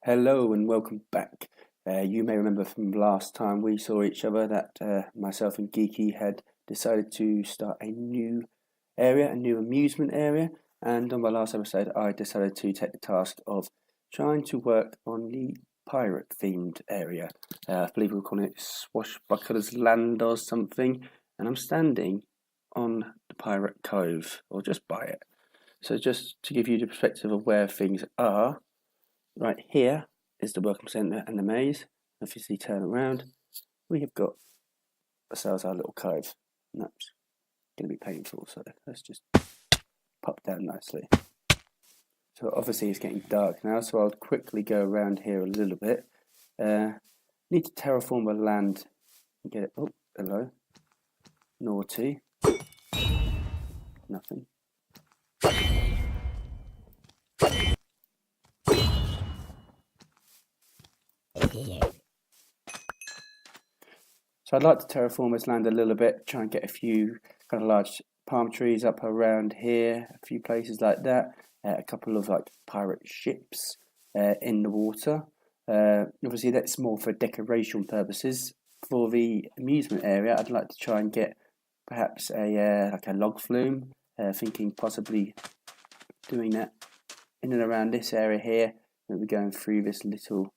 Hello and welcome back. You may remember from last time we saw each other that myself and Geeky had decided to start a new area, a new amusement area, and on my last episode I decided to take the task of trying to work on the pirate themed area. I believe we were calling it Swashbuckler's Land or something, and I'm standing on the Pirate Cove, or just by it. So just to give you the perspective of where things are, right here is the Welcome Centre and the maze. Obviously turn around, we have got ourselves our little cove, and that's going to be painful, so let's just pop down nicely. So obviously it's getting dark now, so I'll quickly go around here a little bit. Need to terraform the land and get it. Oh, hello. Naughty. Nothing. So I'd like to terraform this land a little bit, try and get a few kind of large palm trees up around here, a few places like that, a couple of like pirate ships in the water. Obviously that's more for decoration purposes. For the amusement area, I'd like to try and get perhaps a like a log flume, thinking possibly doing that in and around this area here. We're going through this little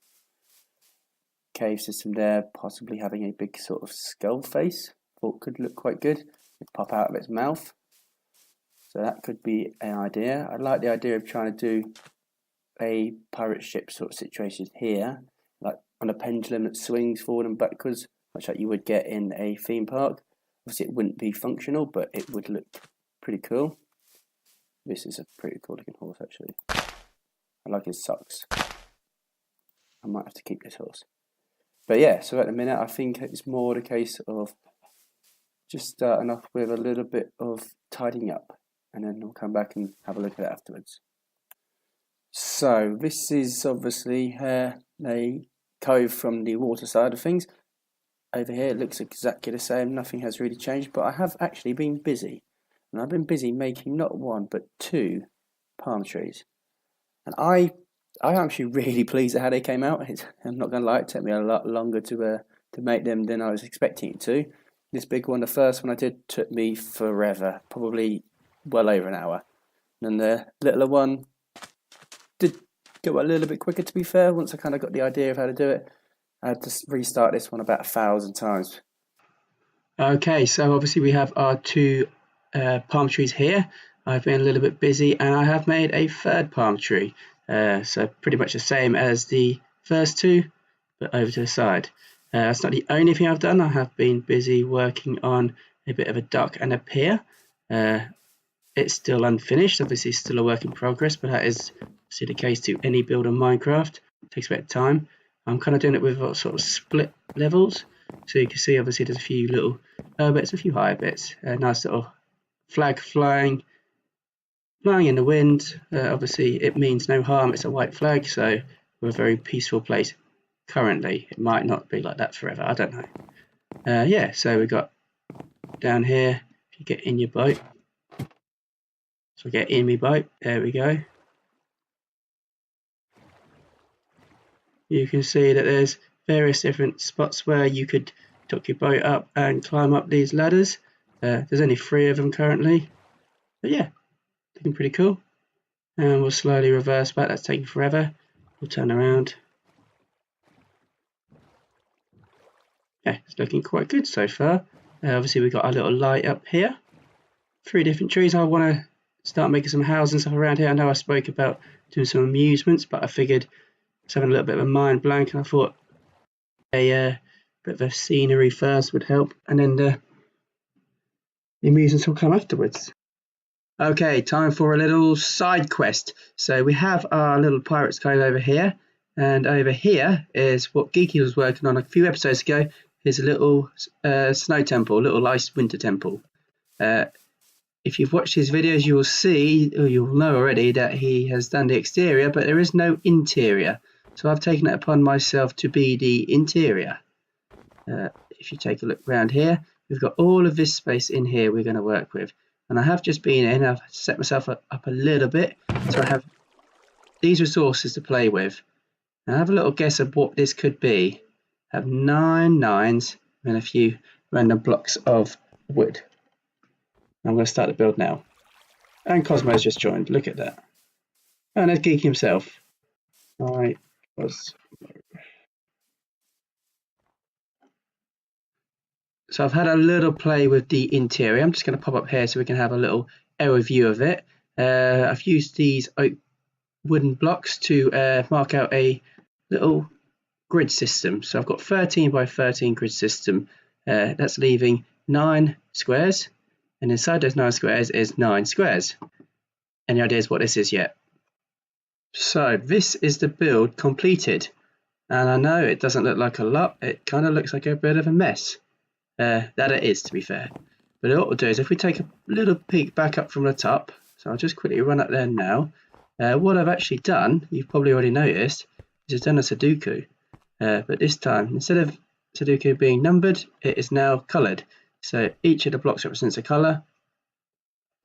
cave system there, possibly having a big sort of skull face. Thought could look quite good. It'd pop out of its mouth. So that could be an idea. I like the idea of trying to do a pirate ship sort of situation here, like on a pendulum that swings forward and backwards, much like you would get in a theme park. Obviously it wouldn't be functional, but it would look pretty cool. This is a pretty cool looking horse actually. I like his socks. I might have to keep this horse. But yeah, so at the minute I think it's more the case of just starting off with a little bit of tidying up, and then we'll come back and have a look at it afterwards. So this is obviously a cove from the water side of things. Over here it looks exactly the same, nothing has really changed, but I have actually been busy. And I've been busy making not one but two palm trees. And I'm actually really pleased at how they came out. I'm not going to lie, it took me a lot longer to make them than I was expecting it to. This big one, the first one I did, took me forever, probably well over an hour. And the littler one did go a little bit quicker, to be fair. Once I kind of got the idea of how to do it, I had to restart this one about 1,000 times. Okay, so obviously we have our two palm trees here. I've been a little bit busy and I have made a third palm tree. So pretty much the same as the first two, but over to the side. That's not the only thing I've done. I have been busy working on a bit of a dock and a pier. It's still unfinished, obviously still a work in progress, but that is obviously the case to any build on Minecraft. It takes a bit of time. I'm kind of doing it with sort of split levels. So you can see obviously there's a few little bits, a few higher bits. Nice little flag flying in the wind. Obviously it means no harm, it's a white flag, so we're a very peaceful place currently. It might not be like that forever, I don't know. Yeah, so we got down here, if you get in your boat. So get in my boat, there we go. You can see that there's various different spots where you could dock your boat up and climb up these ladders. There's only 3 of them currently, but yeah, looking pretty cool. And we'll slowly reverse back, that's taking forever. We'll turn around. Yeah, it's looking quite good so far. Obviously we've got our little light up here. 3 different trees. I want to start making some houses and stuff around here. I know I spoke about doing some amusements, but I figured I was having a little bit of a mind blank and I thought a bit of a scenery first would help, and then the amusements will come afterwards. Okay, time for a little side quest. So we have our little pirate's cove over here, and over here is what Geeky was working on a few episodes ago. Is a little snow temple, little ice winter temple. If you've watched his videos, you will see, or you'll know already, that he has done the exterior, but there is no interior. So I've taken it upon myself to be the interior. If you take a look around here, we've got all of this space in here we're going to work with. And I have just been in, I've set myself up a little bit, so I have these resources to play with. Now have a little guess of what this could be. Have 9 nines and a few random blocks of wood. I'm going to start the build now. And Cosmo's just joined. Look at that. And there's Geek himself. Alright. So I've had a little play with the interior. I'm just going to pop up here so we can have a little aerial view of it. I've used these oak wooden blocks to mark out a little grid system. So I've got 13 by 13 grid system. That's leaving 9 squares, and inside those 9 squares is 9 squares. Any ideas what this is yet? So this is the build completed, and I know it doesn't look like a lot. It kind of looks like a bit of a mess. That it is, to be fair. But what we'll do is if we take a little peek back up from the top, so I'll just quickly run up there now. What I've actually done, you've probably already noticed, is I've done a Sudoku. But this time, instead of Sudoku being numbered, it is now coloured. So each of the blocks represents a colour.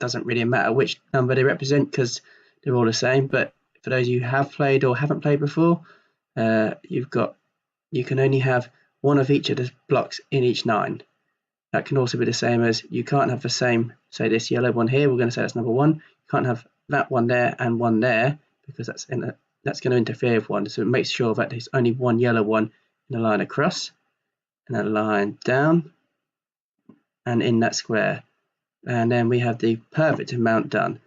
Doesn't really matter which number they represent because they're all the same. But for those of you who have played or haven't played before, you can only have one of each of the blocks in each 9. That can also be the same as you can't have the same, say this yellow one here, we're going to say that's number 1. You can't have that one there and one there because that's going to interfere with one. So it makes sure that there's only one yellow one in a line across and a line down and in that square. And then we have the perfect amount done.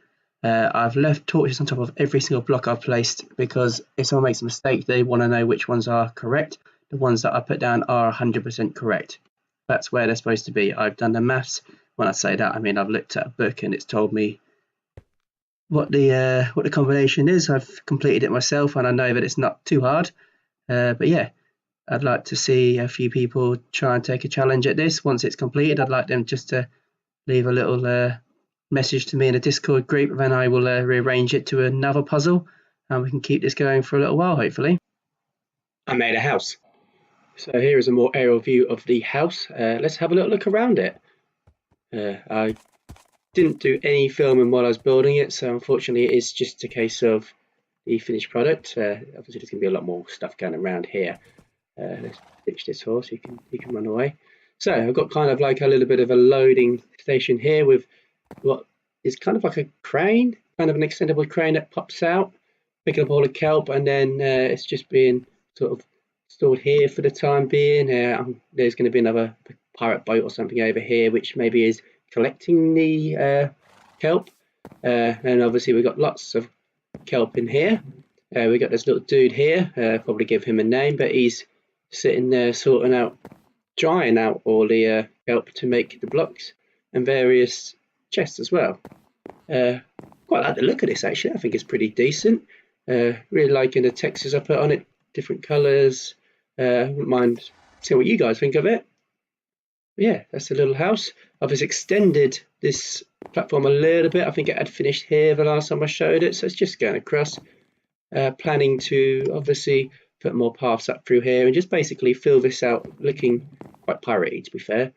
I've left torches on top of every single block I've placed because if someone makes a mistake, they want to know which ones are correct. The ones that I put down are 100% correct. That's where they're supposed to be. I've done the maths. When I say that, I mean I've looked at a book and it's told me what the combination is. I've completed it myself and I know that it's not too hard. But yeah, I'd like to see a few people try and take a challenge at this. Once it's completed, I'd like them just to leave a little message to me in a Discord group, and then I will rearrange it to another puzzle and we can keep this going for a little while, hopefully. I made a house. So here is a more aerial view of the house. Let's have a little look around it. I didn't do any filming while I was building it, so unfortunately it is just a case of the finished product. Obviously there's going to be a lot more stuff going around here. Let's ditch this horse, he can run away. So I've got kind of like a little bit of a loading station here with what is kind of like a crane, kind of an extendable crane that pops out, picking up all the kelp, and then it's just being sort of stored here for the time being. There's going to be another pirate boat or something over here which maybe is collecting the kelp, and obviously we've got lots of kelp in here. We've got this little dude here, probably give him a name, but he's sitting there drying out all the kelp to make the blocks and various chests as well. Quite like the look of this actually. I think it's pretty decent. Really liking the textures I put on it, different colours. Wouldn't mind seeing what you guys think of it. But yeah, that's the little house. I've just extended this platform a little bit. I think it had finished here the last time I showed it, so it's just going across. Planning to obviously put more paths up through here and just basically fill this out, looking quite piratey to be fair.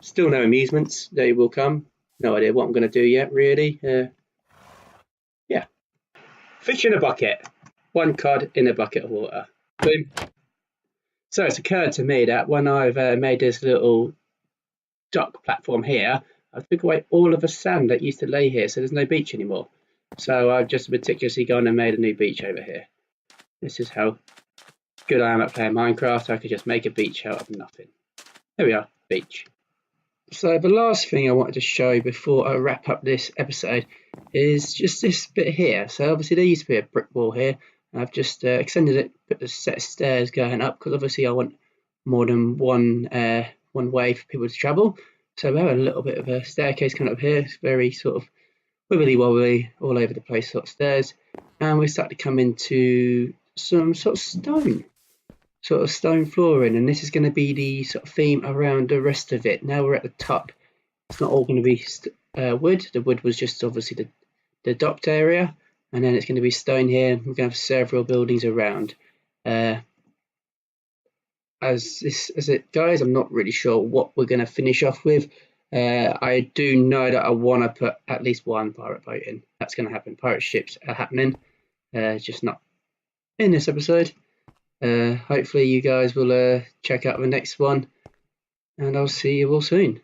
Still no amusements, they will come. No idea what I'm going to do yet really. Yeah. Fish in a bucket. 1 cod in a bucket of water. Boom. So it's occurred to me that when I've made this little dock platform here, I took away all of the sand that used to lay here, so there's no beach anymore. So I've just meticulously gone and made a new beach over here. This is how good I am at playing Minecraft. I could just make a beach out of nothing. There we are, beach. So the last thing I wanted to show before I wrap up this episode is just this bit here. So obviously there used to be a brick wall here. I've just extended it, put a set of stairs going up because obviously I want more than one way for people to travel. So we have a little bit of a staircase coming up here. It's very sort of wibbly wobbly, all over the place sort of stairs. And we start to come into some sort of stone flooring, and this is going to be the sort of theme around the rest of it. Now we're at the top. It's not all going to be wood. The wood was just obviously the docked area. And then it's going to be stone here. We're going to have several buildings around. As it goes, I'm not really sure what we're going to finish off with. I do know that I want to put at least one pirate boat in. That's going to happen. Pirate ships are happening. Just not in this episode. Hopefully you guys will check out the next one, and I'll see you all soon.